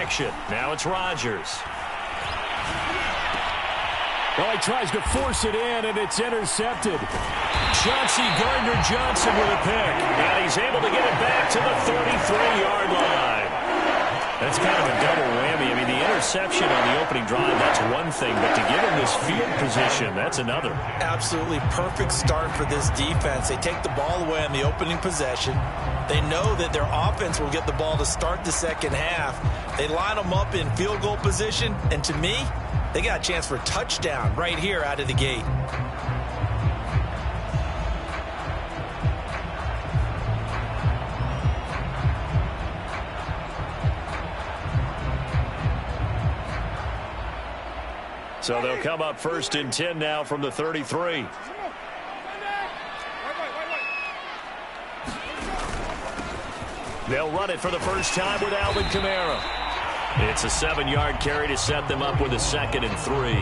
action. Now it's Rodgers. Well, he tries to force it in, and it's intercepted. Chauncey Gardner-Johnson with a pick. And he's able to get it back to the 33-yard line. That's kind of a double whammy. I mean, the interception on the opening drive, that's one thing. But to give him this field position, that's another. Absolutely perfect start for this defense. They take the ball away on the opening possession. They know that their offense will get the ball to start the second half. They line them up in field goal position. And to me, they got a chance for a touchdown right here out of the gate. So they'll come up 1st and 10 now from the 33. They'll run it for the first time with Alvin Kamara. It's a 7-yard carry to set them up with a 2nd and 3.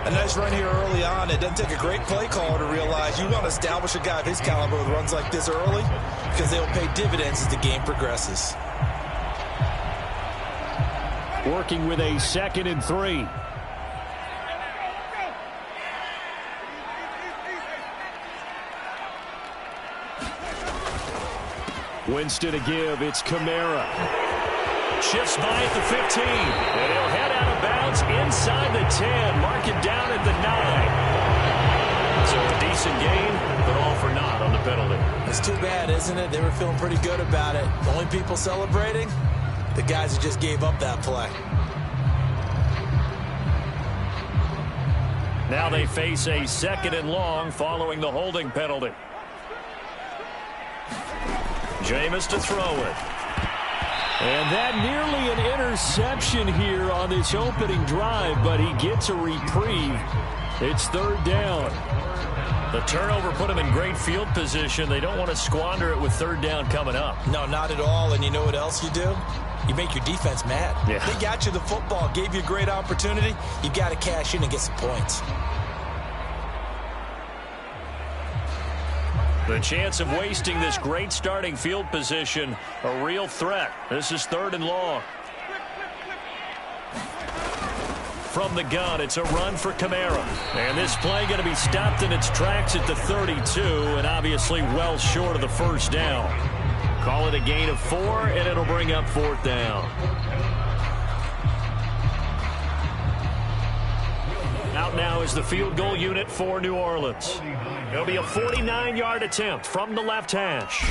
A nice run here early on. It doesn't take a great play caller to realize you want to establish a guy of his caliber with runs like this early because they'll pay dividends as the game progresses. Working with a 2nd and 3. Winston to give. It's Kamara. Shifts by at the 15. And he'll head out of bounds inside the 10. Mark it down at the 9. So a decent gain, but all for naught on the penalty. It's too bad, isn't it? They were feeling pretty good about it. The only people celebrating, the guys who just gave up that play. Now they face a 2nd and long following the holding penalty. Jameis to throw it. And that nearly an interception here on this opening drive, but he gets a reprieve. It's 3rd down. The turnover put him in great field position. They don't want to squander it with 3rd down coming up. No, not at all. And you know what else you do? You make your defense mad. Yeah. They got you the football, gave you a great opportunity. You got to cash in and get some points. The chance of wasting this great starting field position, a real threat. This is 3rd and long. From the gun, it's a run for Kamara. And this play going to be stopped in its tracks at the 32, and obviously well short of the 1st down. Call it a gain of 4, and it'll bring up 4th down. Out now is the field goal unit for New Orleans. It'll be a 49-yard attempt from the left hash.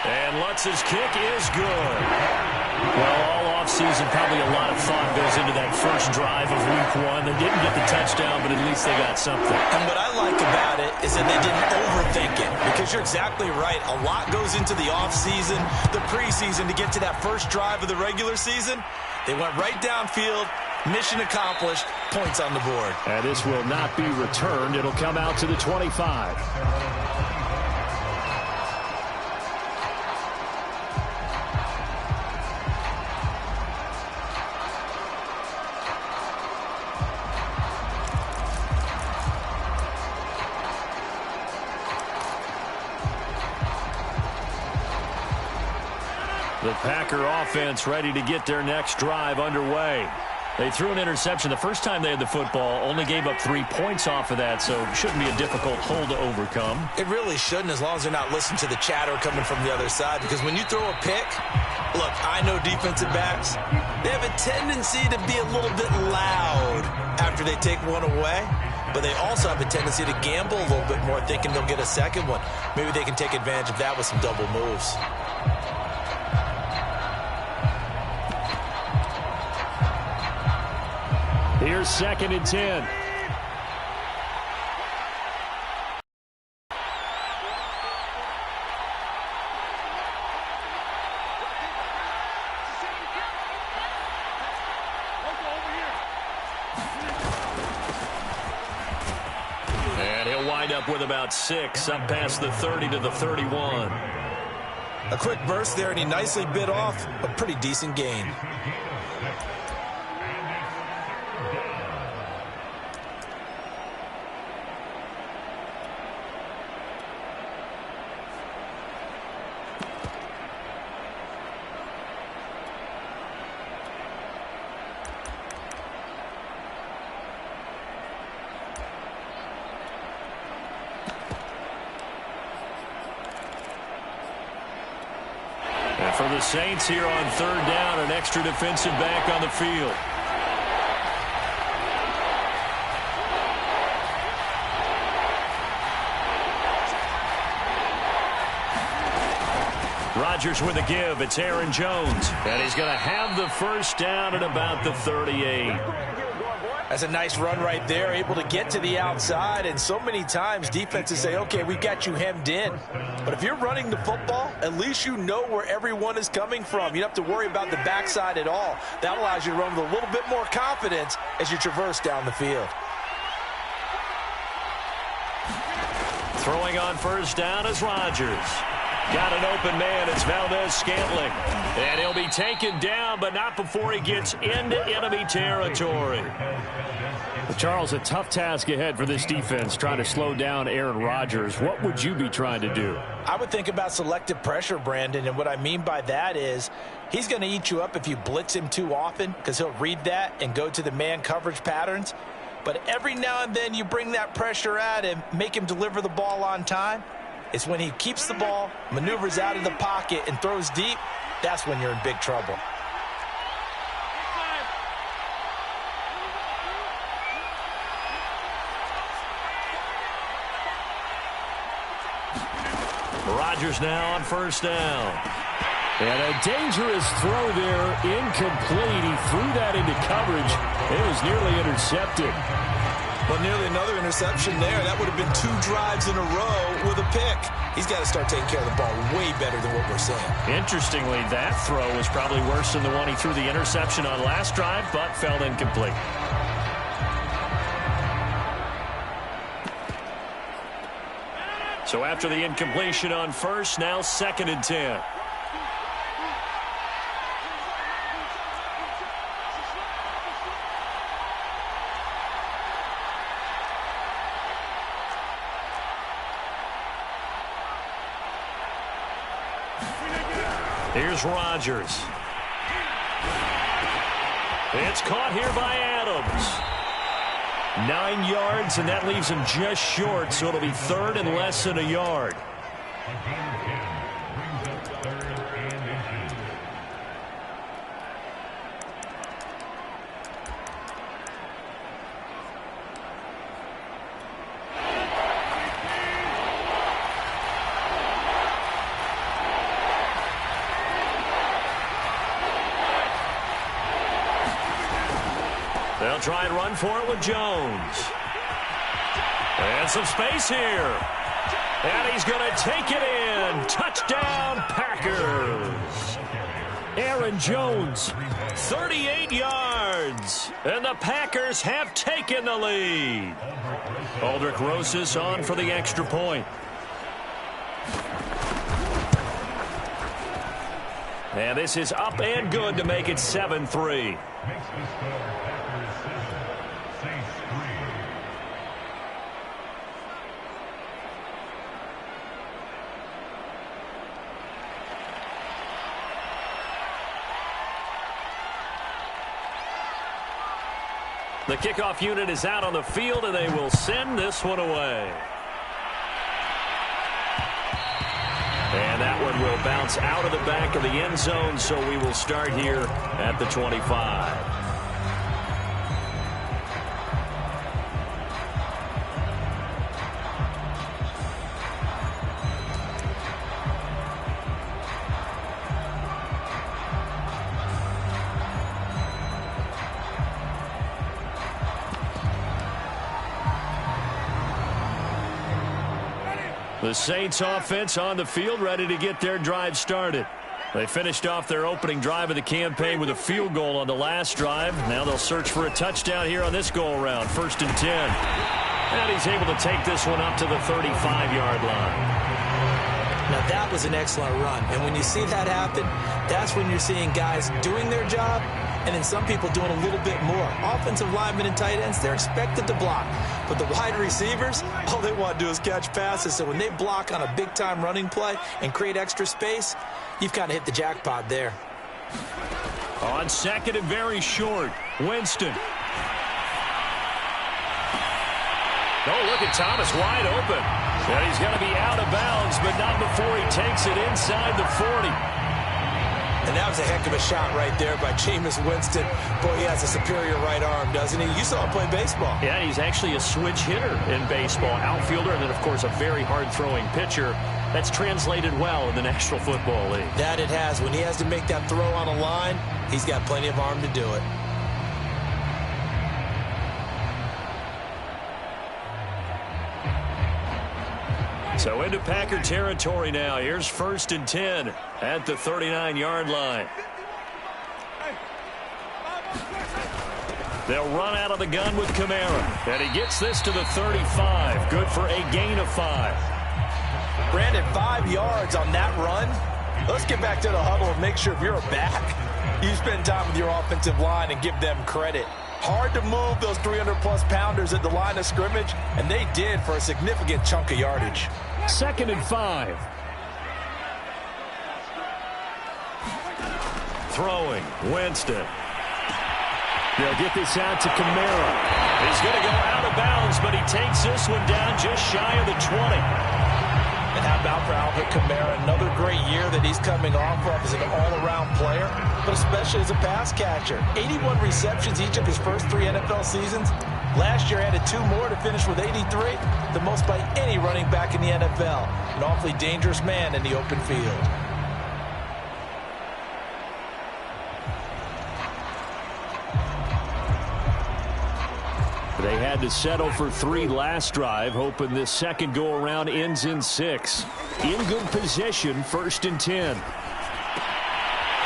And Lutz's kick is good. Well, all offseason, probably a lot of thought goes into that first drive of Week 1. They didn't get the touchdown, but at least they got something. And what I like about it is that they didn't overthink it, because you're exactly right. A lot goes into the offseason, the preseason, to get to that first drive of the regular season. They went right downfield. Mission accomplished. Points on the board. And this will not be returned. It'll come out to the 25. The Packer offense ready to get their next drive underway. They threw an interception the first time they had the football, only gave up 3 points off of that, so it shouldn't be a difficult hole to overcome. It really shouldn't, as long as they're not listening to the chatter coming from the other side, because when you throw a pick, look, I know defensive backs, they have a tendency to be a little bit loud after they take one away, but they also have a tendency to gamble a little bit more, thinking they'll get a second one. Maybe they can take advantage of that with some double moves. Here's 2nd and 10. And he'll wind up with about 6, up past the 30 to the 31. A quick burst there, and he nicely bit off a pretty decent gain. the Saints here on third down, an extra defensive back on the field. Rodgers with a give. It's Aaron Jones. And he's going to have the first down at about the 38. That's a nice run right there, able to get to the outside. And so many times defenses say, okay, we've got you hemmed in. But if you're running the football, at least you know where everyone is coming from. You don't have to worry about the backside at all. That allows you to run with a little bit more confidence as you traverse down the field. Throwing on first down is Rodgers. Got an open man. It's Valdez-Scantling. And he'll be taken down, but not before he gets into enemy territory. Well, Charles, a tough task ahead for this defense, trying to slow down Aaron Rodgers. What would you be trying to do? I would think about selective pressure, Brandon, and what I mean by that is he's going to eat you up if you blitz him too often because he'll read that and go to the man coverage patterns. But every now and then you bring that pressure at him, make him deliver the ball on time. It's when he keeps the ball, maneuvers out of the pocket, and throws deep, that's when you're in big trouble. Rodgers now on first down. And a dangerous throw there, incomplete. He threw that into coverage. It was nearly intercepted. But nearly another interception there. That would have been 2 drives in a row with a pick. He's got to start taking care of the ball way better than what we're seeing. Interestingly, that throw was probably worse than the one he threw the interception on last drive, but fell incomplete. So after the incompletion on first, now 2nd and 10. Here's Rodgers. It's caught here by Adams. 9 yards, and that leaves him just short, so it'll be 3rd and less than a yard. They'll try and run for it with Jones. And some space here. And he's going to take it in. Touchdown, Packers. Aaron Jones, 38 yards. And the Packers have taken the lead. Aldrich Rosas on for the extra point. And this is up and good to make it 7-3. The kickoff unit is out on the field, and they will send this one away. And that one will bounce out of the back of the end zone, so we will start here at the 25. The Saints offense on the field, ready to get their drive started. They finished off their opening drive of the campaign with a field goal on the last drive. Now they'll search for a touchdown here on this go-around, 1st and 10. And he's able to take this one up to the 35-yard line. Now that was an excellent run. And when you see that happen, that's when you're seeing guys doing their job and then some people doing a little bit more. Offensive linemen and tight ends, they're expected to block. But the wide receivers, all they want to do is catch passes. So when they block on a big-time running play and create extra space, you've kind of hit the jackpot there. On 2nd and very short, Winston. Oh, look at Thomas wide open. And he's going to be out of bounds, but not before he takes it inside the 40. And that was a heck of a shot right there by Jameis Winston. Boy, he has a superior right arm, doesn't he? You saw him play baseball. Yeah, he's actually a switch hitter in baseball. Outfielder, and then, of course, a very hard-throwing pitcher. That's translated well in the National Football League. That it has. When he has to make that throw on a line, he's got plenty of arm to do it. So into Packer territory now. Here's 1st and 10 at the 39-yard line. They'll run out of the gun with Kamara. And he gets this to the 35. Good for a gain of 5. Brandon, 5 yards on that run. Let's get back to the huddle and make sure if you're a back, you spend time with your offensive line and give them credit. Hard to move those 300-plus pounders at the line of scrimmage, and they did for a significant chunk of yardage. 2nd and 5. Throwing, Winston. They'll get this out to Kamara. He's going to go out of bounds, but he takes this one down just shy of the 20. And how about for Alvin Kamara? Another great year that he's coming off of as an all-around player, but especially as a pass catcher. 81 receptions each of his first 3 NFL seasons. Last year added 2 more to finish with 83, the most by any running back in the NFL. An awfully dangerous man in the open field. They had to settle for 3 last drive, hoping this second go-around ends in 6. In good position, 1st and 10.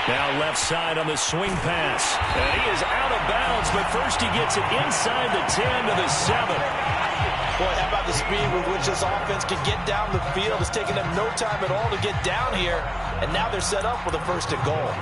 Now left side on the swing pass. And he is out of bounds, but first he gets it inside the 10 to the 7. Boy, how about the speed with which this offense can get down the field? It's taken them no time at all to get down here, and now they're set up for the 1st and goal.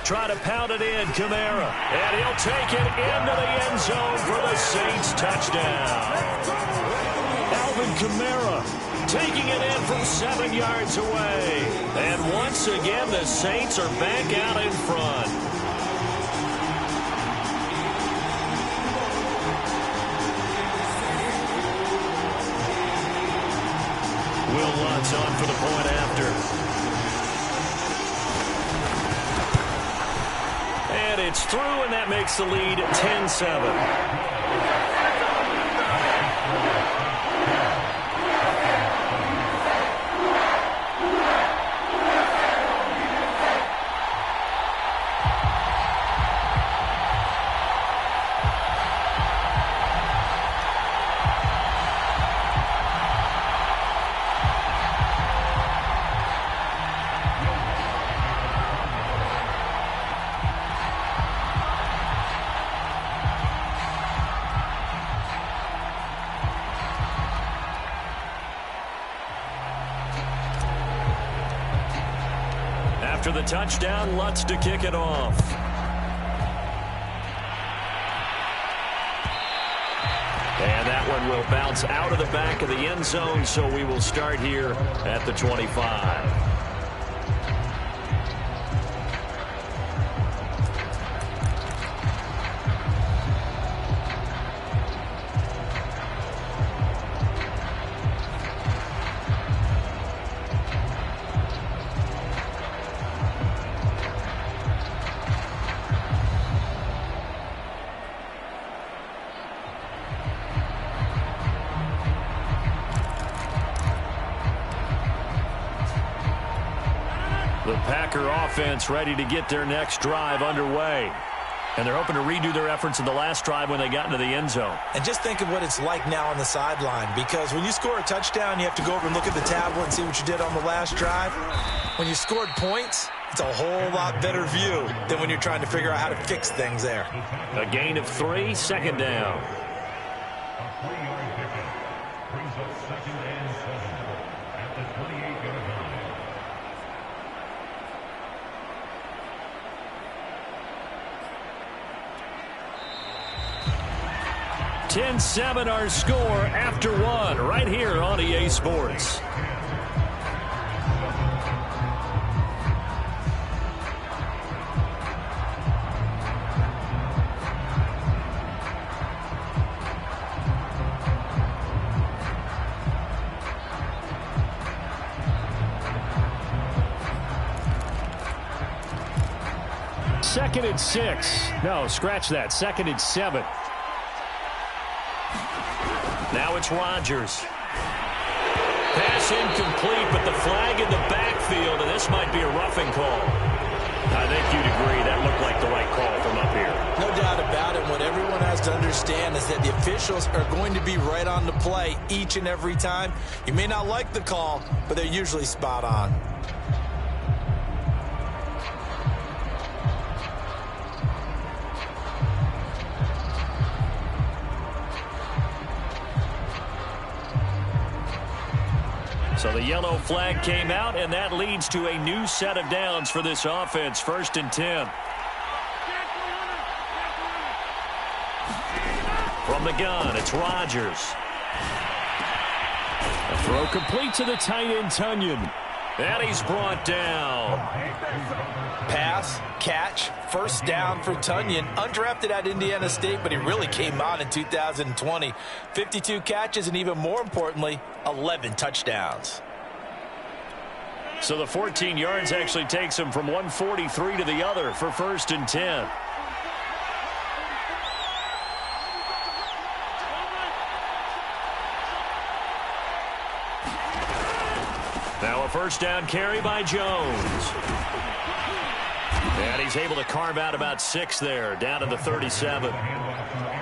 Try to pound it in, Kamara. And he'll take it into the end zone for the Saints touchdown. Alvin Kamara taking it in from 7 yards away. And once again, the Saints are back out in front. Will Lutz on for the point after. And it's through, and that makes the lead 10-7. After the touchdown, Lutz to kick it off. And that one will bounce out of the back of the end zone, so we will start here at the 25. The Packer offense ready to get their next drive underway. And they're hoping to redo their efforts in the last drive when they got into the end zone. And just think of what it's like now on the sideline, because when you score a touchdown, you have to go over and look at the tablet and see what you did on the last drive. When you scored points, it's a whole lot better view than when you're trying to figure out how to fix things there. A gain of 3, 2nd down. 10-7 our score after one right here on EA Sports. Second and 6. No, scratch that. Second and 7. Now it's Rodgers. Pass incomplete, but the flag in the backfield, and this might be a roughing call. I think you'd agree that looked like the right call from up here. No doubt about it. What everyone has to understand is that the officials are going to be right on the play each and every time. You may not like the call, but they're usually spot on. So the yellow flag came out, and that leads to a new set of downs for this offense. 1st and 10. From the gun, it's Rodgers. A throw complete to the tight end, Tunyon. And he's brought down. Pass, catch, first down for Tunyon. Undrafted at Indiana State, but he really came on in 2020. 52 catches, and even more importantly, 11 touchdowns. So the 14 yards actually takes him from 143 to the other for 1st and 10. Now a first down carry by Jones. And he's able to carve out about 6 there, down to the 37.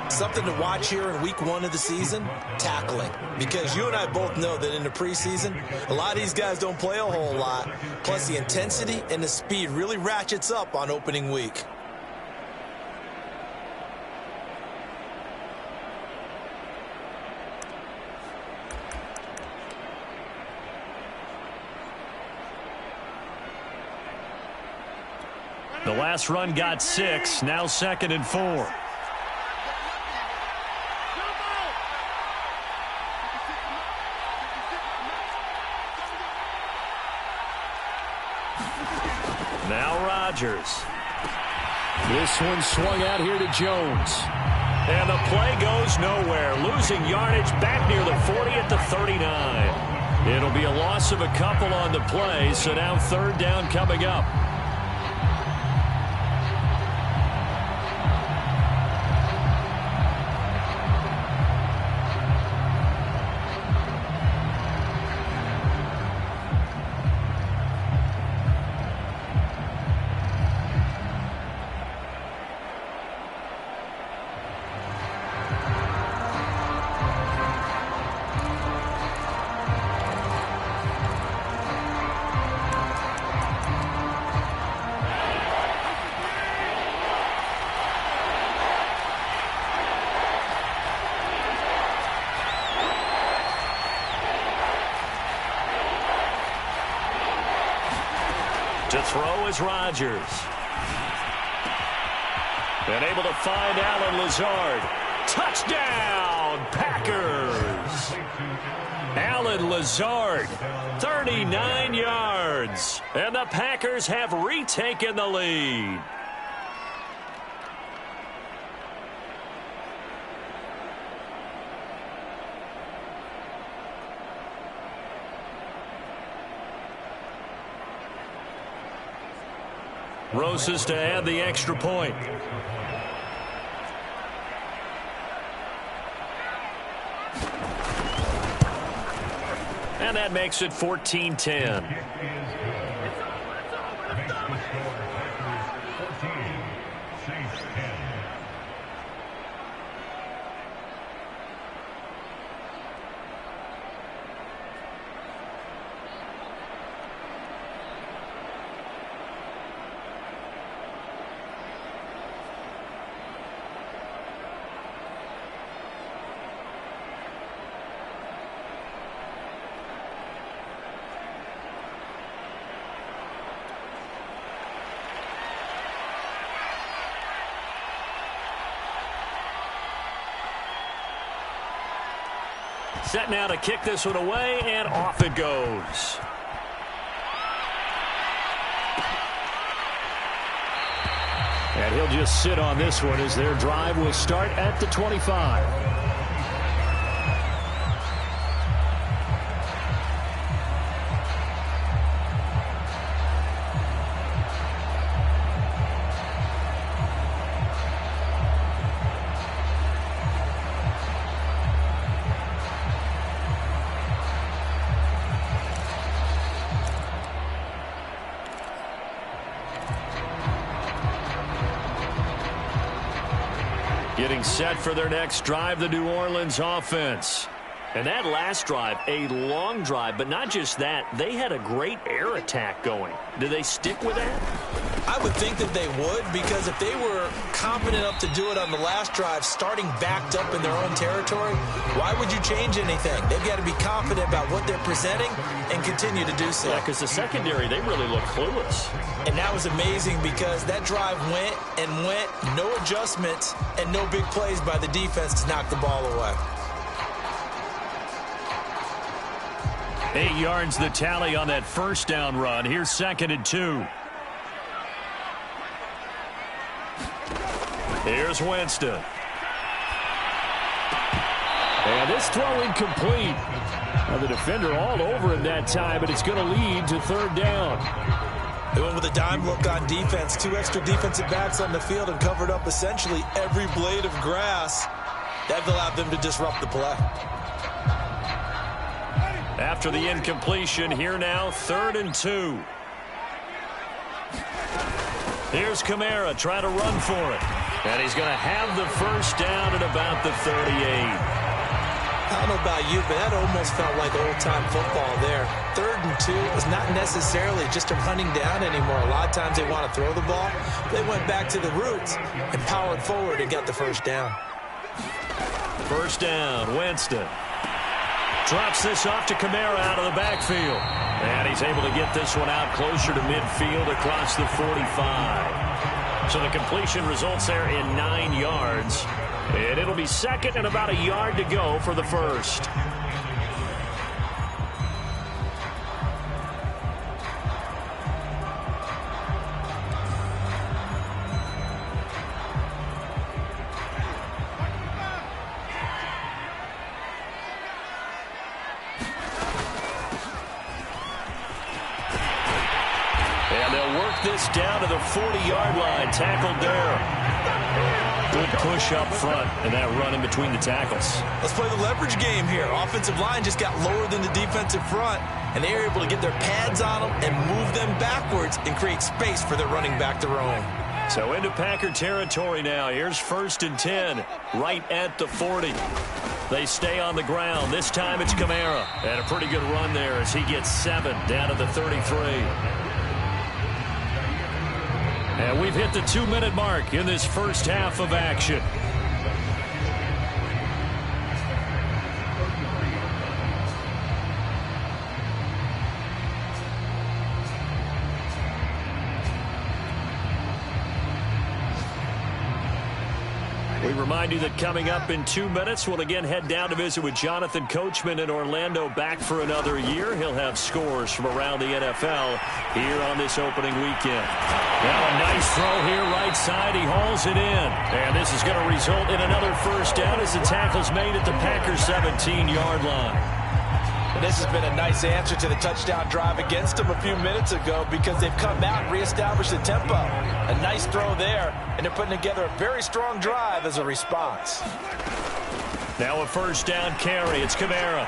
Something to watch here in week 1 of the season, tackling. Because you and I both know that in the preseason, a lot of these guys don't play a whole lot. Plus the intensity and the speed really ratchets up on opening week. The last run got 6, now 2nd and 4. Now Rodgers. This one swung out here to Jones. And the play goes nowhere. Losing yardage back near the 40 at the 39. It'll be a loss of a couple on the play, so now 3rd down coming up. To throw is Rodgers. And able to find Allen Lazard. Touchdown, Packers! Allen Lazard, 39 yards. And the Packers have retaken the lead. Rosas to add the extra point. And that makes it 14-10. Set now to kick this one away, and off it goes. And he'll just sit on this one as their drive will start at the 25. Getting set for their next drive, the New Orleans offense. And that last drive, a long drive, but not just that. They had a great air attack going. Do they stick with that? I would think that they would, because if they were confident enough to do it on the last drive, starting backed up in their own territory, why would you change anything? They've got to be confident about what they're presenting and continue to do so. Yeah, because the secondary, they really look clueless. And that was amazing because that drive went and went, no adjustments, and no big plays by the defense to knock the ball away. 8 yards the tally on that first down run. Here's 2nd and 2. Here's Winston. And this throw incomplete. Now the defender all over him that time, but it's going to lead to 3rd down. They went with a dime look on defense. 2 extra defensive backs on the field and covered up essentially every blade of grass. That allowed them to disrupt the play. After the incompletion, here now, 3rd and 2. Here's Kamara trying to run for it. And he's going to have the first down at about the 38. I don't know about you, but that almost felt like old-time football there. 3rd and 2 is not necessarily just a running down anymore. A lot of times they want to throw the ball. They went back to the roots and powered forward and got the first down. First down, Winston. Drops this off to Kamara out of the backfield. And he's able to get this one out closer to midfield across the 45. So the completion results there in 9 yards. And it'll be 2nd and about a yard to go for the first. This down to the 40-yard line. Tackled there. Good push up front, and that run in between the tackles. Let's play the leverage game here. Offensive line just got lower than the defensive front, and they were able to get their pads on them and move them backwards and create space for their running back to roam. So into Packer territory now. Here's 1st and 10, right at the 40. They stay on the ground. This time it's Kamara. And a pretty good run there as he gets 7 down to the 33. And we've hit the 2-minute mark in this first half of action. We remind you that coming up in 2 minutes, we'll again head down to visit with Jonathan Coachman in Orlando, back for another year. He'll have scores from around the NFL here on this opening weekend. Now a nice throw here right side. He hauls it in. And this is going to result in another first down as the tackle's made at the Packers' 17-yard line. And this has been a nice answer to the touchdown drive against them a few minutes ago because they've come out and reestablished the tempo. A nice throw there, and they're putting together a very strong drive as a response. Now a first down carry. It's Kamara.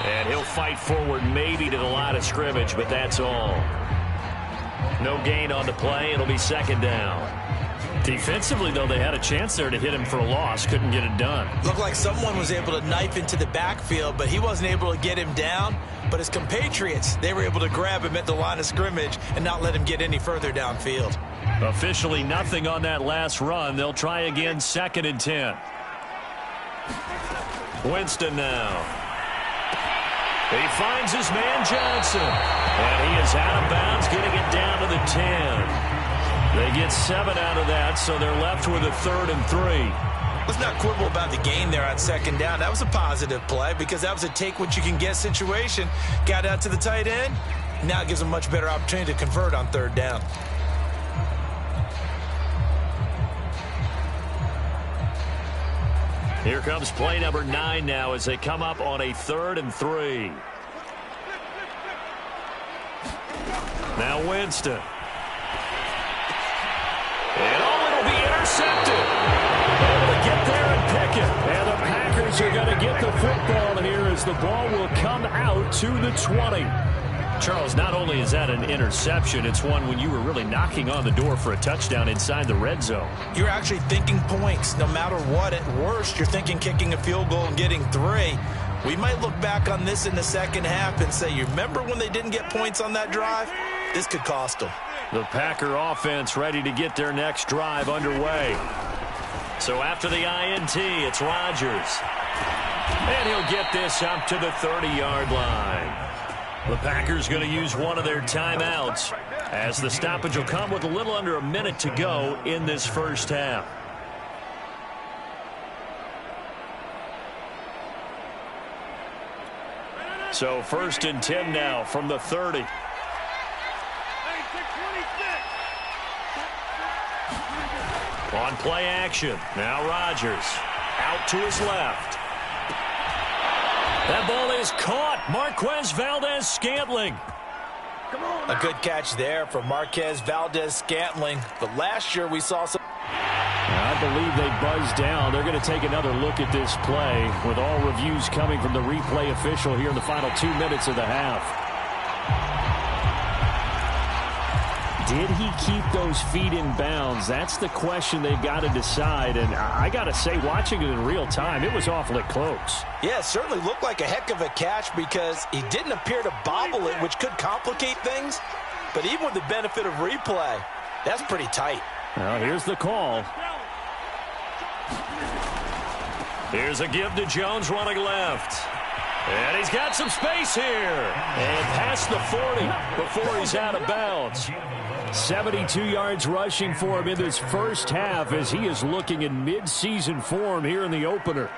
And he'll fight forward maybe to the line of scrimmage, but that's all. No gain on the play. It'll be 2nd down. Defensively, though, they had a chance there to hit him for a loss. Couldn't get it done. Looked like someone was able to knife into the backfield, but he wasn't able to get him down. But his compatriots, they were able to grab him at the line of scrimmage and not let him get any further downfield. Officially nothing on that last run. They'll try again, 2nd and 10. Winston now. He finds his man Johnson. And he is out of bounds, getting it down to the 10. They get 7 out of that, so they're left with a 3rd and 3. Let's not quibble about the gain there on second down. That was a positive play because that was a take-what-you-can-get situation. Got out to the tight end. Now it gives them a much better opportunity to convert on third down. Here comes play number 9 now as they come up on a 3rd and 3. Now Winston. And it'll be intercepted. Able to get there and pick it. And the Packers are going to get the football here as the ball will come out to the 20. Charles, not only is that an interception, it's one when you were really knocking on the door for a touchdown inside the red zone. You're actually thinking points. No matter what, at worst, you're thinking kicking a field goal and getting 3. We might look back on this in the second half and say, you remember when they didn't get points on that drive? This could cost them. The Packer offense ready to get their next drive underway. So after the INT, it's Rodgers. And he'll get this up to the 30-yard line. The Packers going to use one of their timeouts as the stoppage will come with a little under a minute to go in this first half. So 1st and 10 now from the 30. On play action. Now Rodgers out to his left. That ball is caught. Marquez Valdez-Scantling. A good catch there for Marquez Valdez-Scantling. But last year we saw some... I believe they buzzed down. They're going to take another look at this play with all reviews coming from the replay official here in the final 2 minutes of the half. Did he keep those feet in bounds? That's the question they've got to decide. And I got to say, watching it in real time, it was awfully close. Yeah, it certainly looked like a heck of a catch because he didn't appear to bobble it, which could complicate things. But even with the benefit of replay, that's pretty tight. Well, here's the call. Here's a give to Jones running left. And he's got some space here. And past the 40 before he's out of bounds. 72 yards rushing for him in this first half as he is looking in mid-season form here in the opener.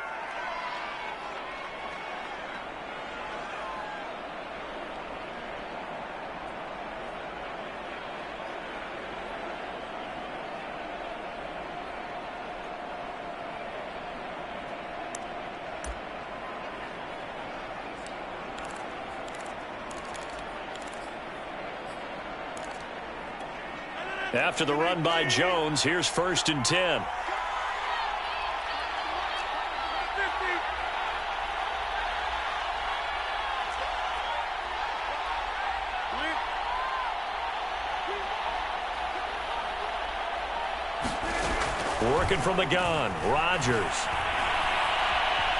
After the run by Jones, here's 1st and 10. Working from the gun, Rodgers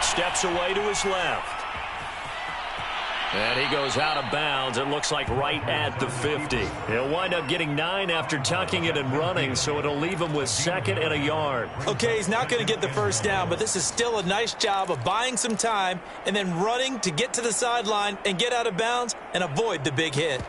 steps away to his left. And he goes out of bounds, it looks like right at the 50. He'll wind up getting 9 after tucking it and running, so it'll leave him with 2nd and a yard. Okay, he's not going to get the first down, but this is still a nice job of buying some time and then running to get to the sideline and get out of bounds and avoid the big hit.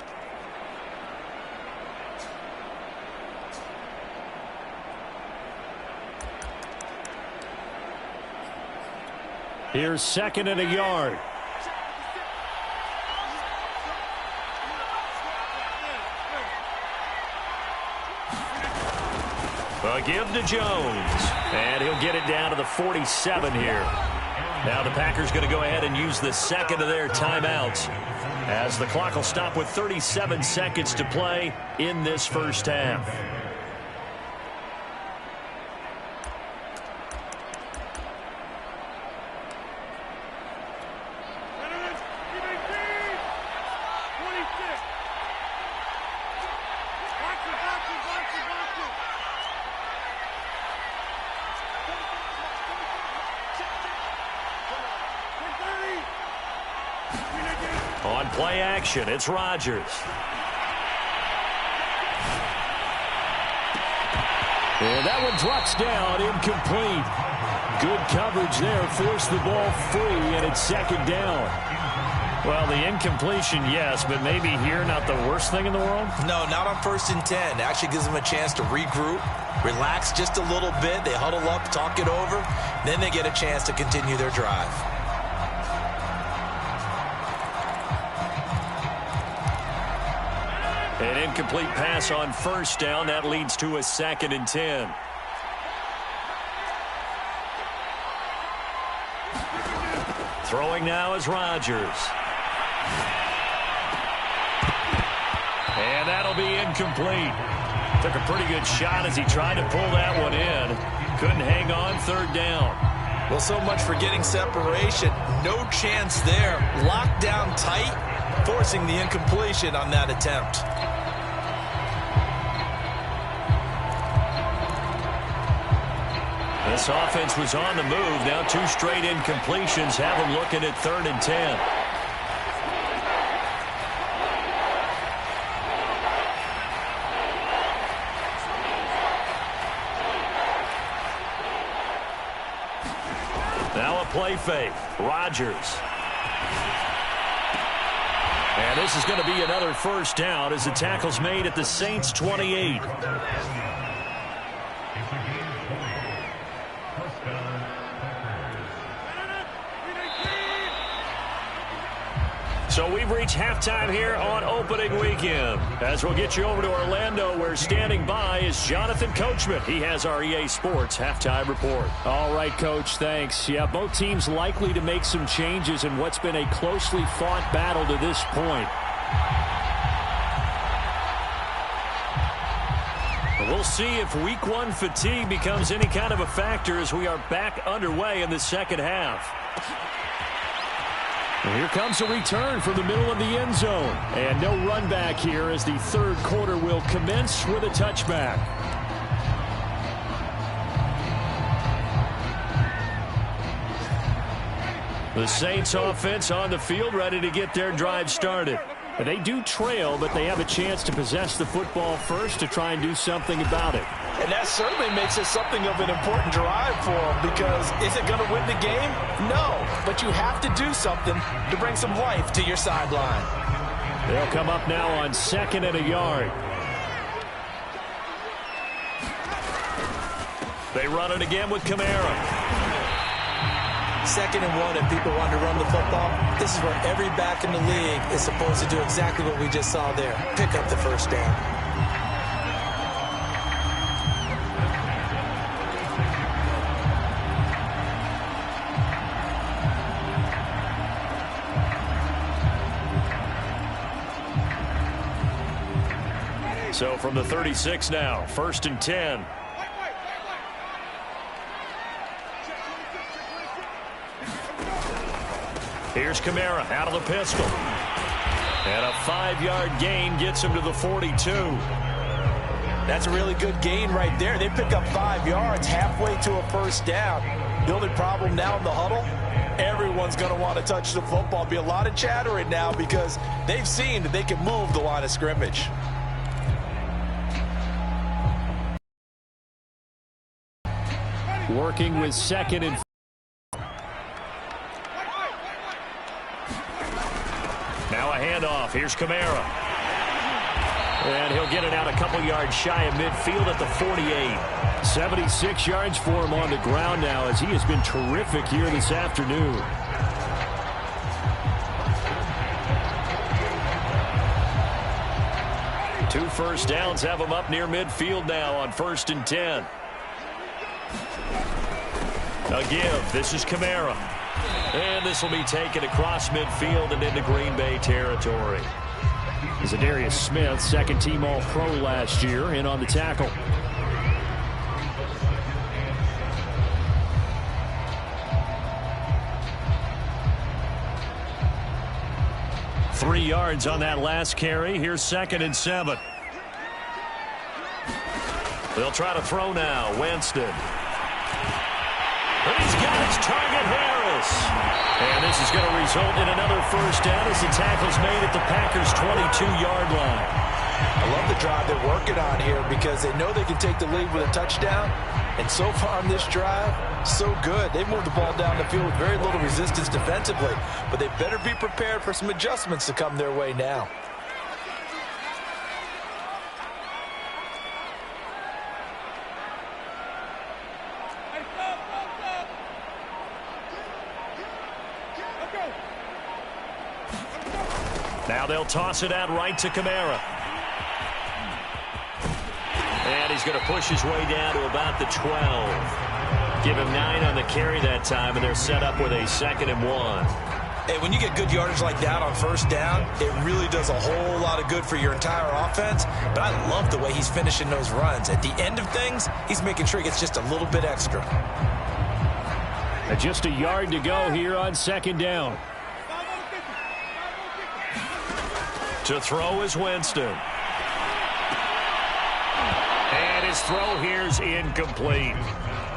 Here's 2nd and a yard. A give to Jones. And he'll get it down to the 47 here. Now the Packers going to go ahead and use the 2nd of their timeouts as the clock will stop with 37 seconds to play in this first half. On play action, it's Rodgers. And that one drops down, incomplete. Good coverage there, forced the ball free, and it's 2nd down. Well, the incompletion, yes, but maybe here not the worst thing in the world? No, not on 1st and 10. Actually gives them a chance to regroup, relax just a little bit. They huddle up, talk it over. Then they get a chance to continue their drive. An incomplete pass on 1st down. That leads to a 2nd and 10. Throwing now is Rodgers. And that'll be incomplete. Took a pretty good shot as he tried to pull that one in. Couldn't hang on 3rd down. Well, so much for getting separation. No chance there. Locked down tight, forcing the incompletion on that attempt. This offense was on the move. Now 2 straight incompletions have them looking at 3rd and 10. Now a play fake. Rodgers. And this is going to be another 1st down as the tackle's made at the Saints' 28. So we've reached halftime here on opening weekend. As we'll get you over to Orlando, where standing by is Jonathan Coachman. He has our EA Sports halftime report. All right, Coach, thanks. Yeah, both teams likely to make some changes in what's been a closely fought battle to this point. We'll see if week 1 fatigue becomes any kind of a factor as we are back underway in the 2nd half. And here comes a return from the middle of the end zone. And no run back here as the 3rd quarter will commence with a touchback. The Saints offense on the field ready to get their drive started. They do trail, but they have a chance to possess the football first to try and do something about it. And that certainly makes it something of an important drive for them, because is it going to win the game? No, but you have to do something to bring some life to your sideline. They'll come up now on 2nd and a yard. They run it again with Kamara. 2nd and 1, and people want to run the football. This is where every back in the league is supposed to do exactly what we just saw there. Pick up the 1st down. So from the 36 now, 1st and 10. Here's Kamara out of the pistol. And a 5-yard gain gets him to the 42. That's a really good gain right there. They pick up 5 yards halfway to a 1st down. The only problem now in the huddle, everyone's going to want to touch the football. Be a lot of chattering now because they've seen that they can move the line of scrimmage. Working with 2nd and now a handoff. Here's Kamara. And he'll get it out a couple yards shy of midfield at the 48. 76 yards for him on the ground now as he has been terrific here this afternoon. Two 1st downs have him up near midfield now on 1st and 10. A give. This is Kamara. And this will be taken across midfield and into Green Bay territory. Zadarius Smith, 2nd-team All-Pro last year, in on the tackle. Three yards on that last carry. Here's 2nd and 7. They'll try to throw now. Winston. And he's got his target, Harris. And this is going to result in another 1st down as the tackle's made at the Packers' 22-yard line. I love the drive they're working on here because they know they can take the lead with a touchdown, And so far on this drive, so good. They've moved the ball down the field with very little resistance defensively, but they better be prepared for some adjustments to come their way now. Now they'll toss it out right to Kamara. And he's going to push his way down to about the 12. Give him 9 on the carry that time, and they're set up with a 2nd and 1. Hey, when you get good yardage like that on first down, it really does a whole lot of good for your entire offense. But I love the way he's finishing those runs. At the end of things, he's making sure he gets just a little bit extra. And just a yard to go here on 2nd down. To throw is Winston. And his throw here's incomplete.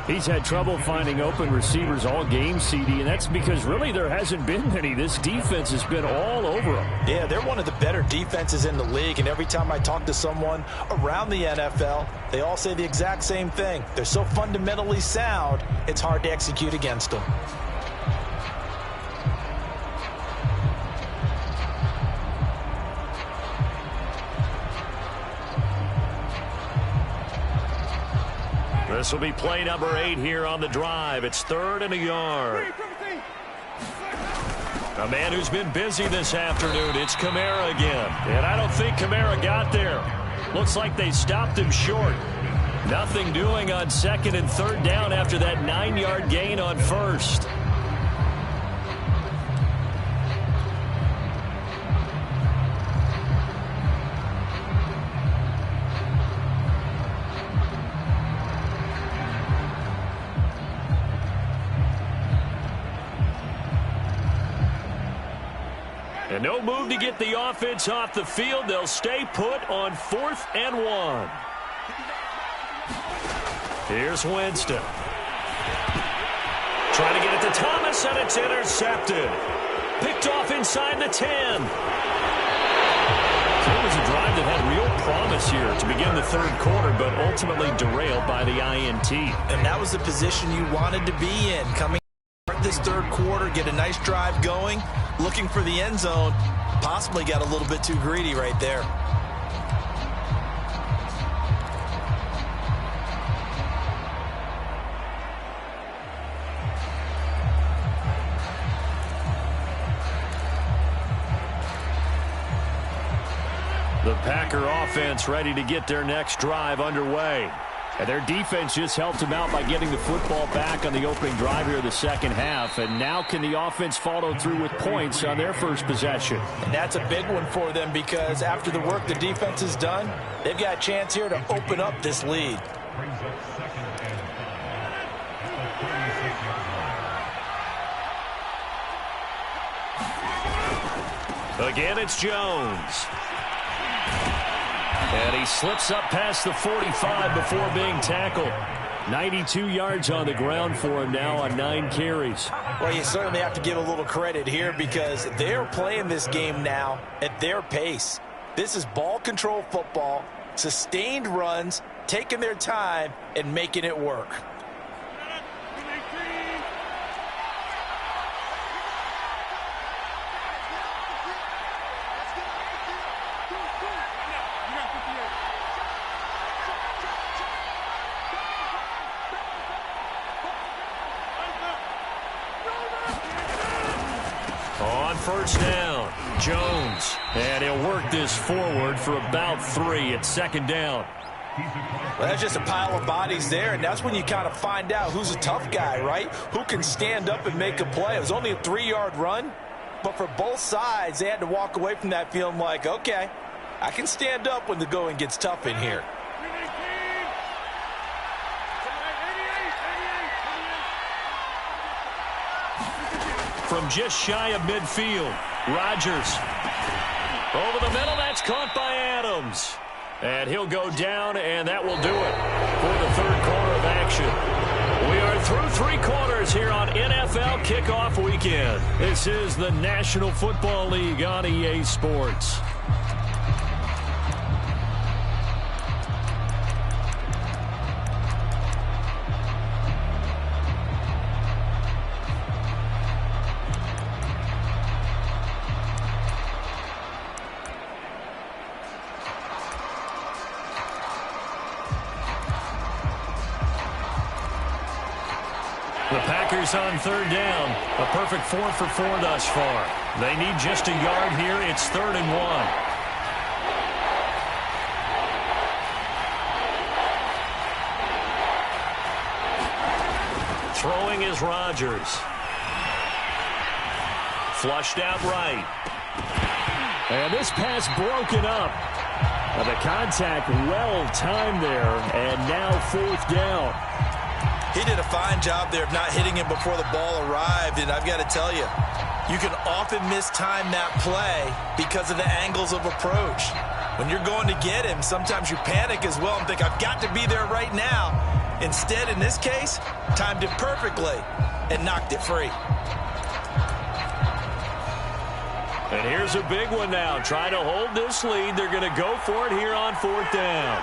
He's had trouble finding open receivers all game, CD, and that's because really there hasn't been many. This defense has been all over them. Yeah, they're one of the better defenses in the league, and every time I talk to someone around the NFL, they all say the exact same thing. They're so fundamentally sound, it's hard to execute against them. This will be play number 8 here on the drive. It's 3rd and a yard. A man who's been busy this afternoon, it's Kamara again. And I don't think Kamara got there. Looks like they stopped him short. Nothing doing on 2nd and 3rd down after that 9-yard gain on 1st. And no move to get the offense off the field. They'll stay put on 4th and 1. Here's Winston. Trying to get it to Thomas, and it's intercepted. Picked off inside the 10. So it was a drive that had real promise here to begin the 3rd quarter, but ultimately derailed by the INT. And that was the position you wanted to be in. Coming this 3rd quarter, get a nice drive going, looking for the end zone. Possibly got a little bit too greedy right there. The Packer offense ready to get their next drive underway. And their defense just helped them out by getting the football back on the opening drive here of the 2nd half. And now can the offense follow through with points on their first possession? And that's a big one for them because after the work the defense has done, they've got a chance here to open up this lead. Again, it's Jones. And he slips up past the 45 before being tackled. 92 yards on the ground for him now on 9 carries. Well, you certainly have to give a little credit here because they're playing this game now at their pace. This is ball control football, sustained runs, taking their time, and making it work. On 1st down, Jones. And he'll work this forward for about 3 at 2nd down. Well, that's just a pile of bodies there, and that's when you kind of find out who's a tough guy, right? Who can stand up and make a play. It was only a 3-yard run, but for both sides, they had to walk away from that feeling like, okay, I can stand up when the going gets tough in here. From just shy of midfield, Rodgers. Over the middle, that's caught by Adams. And he'll go down, and that will do it for the 3rd quarter of action. We are through 3 quarters here on NFL Kickoff Weekend. This is the National Football League on EA Sports. The Packers on third down. A perfect 4 for 4 thus far. They need just a yard here. It's 3rd and 1. Throwing is Rodgers. Flushed out right. And this pass broken up. The contact well timed there. And now 4th down. He did a fine job there of not hitting him before the ball arrived. And I've got to tell you, you can often mistime that play because of the angles of approach. When you're going to get him, sometimes you panic as well and think, I've got to be there right now. Instead, in this case, timed it perfectly and knocked it free. And here's a big one now. Trying to hold this lead. They're going to go for it here on 4th down.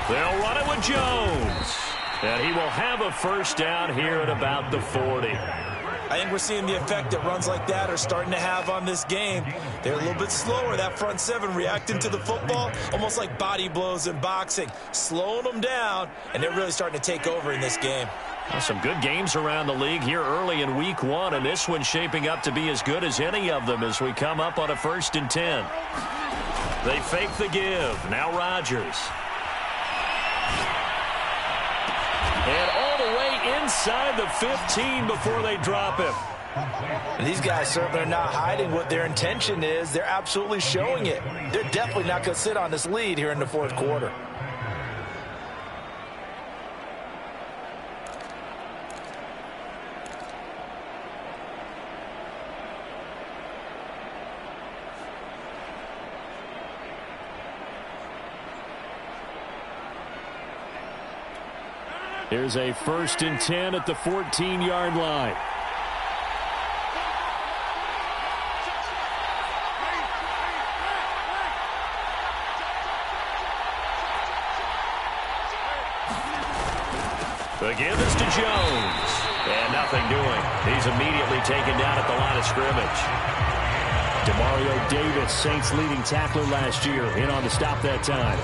They'll run it with Jones. And he will have a first down here at about the 40. I think we're seeing the effect that runs like that are starting to have on this game. They're a little bit slower, that front seven, reacting to the football, almost like body blows in boxing, slowing them down, and they're really starting to take over in this game. Well, some good games around the league here early in week 1, and this one's shaping up to be as good as any of them as we come up on a 1st and 10. They fake the give. Now Rodgers. And all the way inside the 15 before they drop him. And these guys certainly are not hiding what their intention is. They're absolutely showing it. They're definitely not going to sit on this lead here in the 4th quarter. Here's a 1st and 10 at the 14-yard line. The give is to Jones. And nothing doing. He's immediately taken down at the line of scrimmage. Demario Davis, Saints leading tackler last year, in on the stop that time.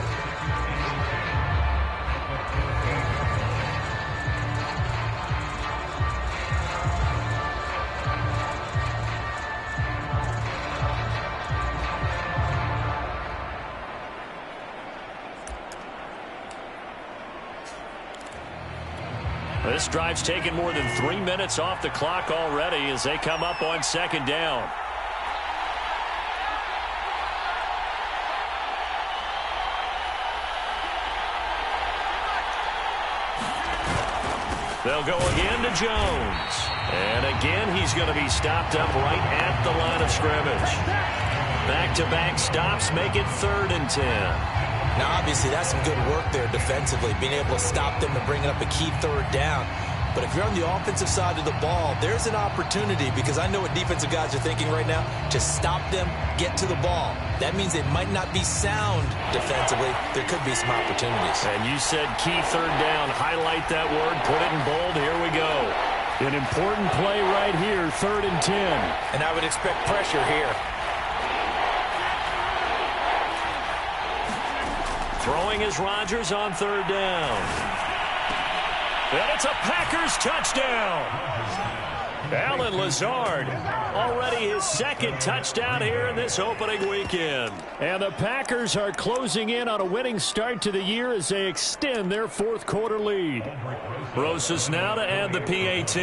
This drive's taken more than 3 minutes off the clock already as they come up on 2nd down. They'll go again to Jones. And again, he's going to be stopped up right at the line of scrimmage. Back-to-back stops make it 3rd and 10. Now, obviously, that's some good work there defensively, being able to stop them and bringing up a key 3rd down. But if you're on the offensive side of the ball, there's an opportunity, because I know what defensive guys are thinking right now, to stop them, get to the ball. That means they might not be sound defensively. There could be some opportunities. And you said key 3rd down. Highlight that word. Put it in bold. Here we go. An important play right here, 3rd and 10. And I would expect pressure here. Throwing is Rodgers on 3rd down. And it's a Packers touchdown. Allen Lazard, already his 2nd touchdown here in this opening weekend. And the Packers are closing in on a winning start to the year as they extend their 4th quarter lead. Rosas now to add the PAT.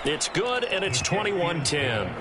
It's good, and it's 21-10.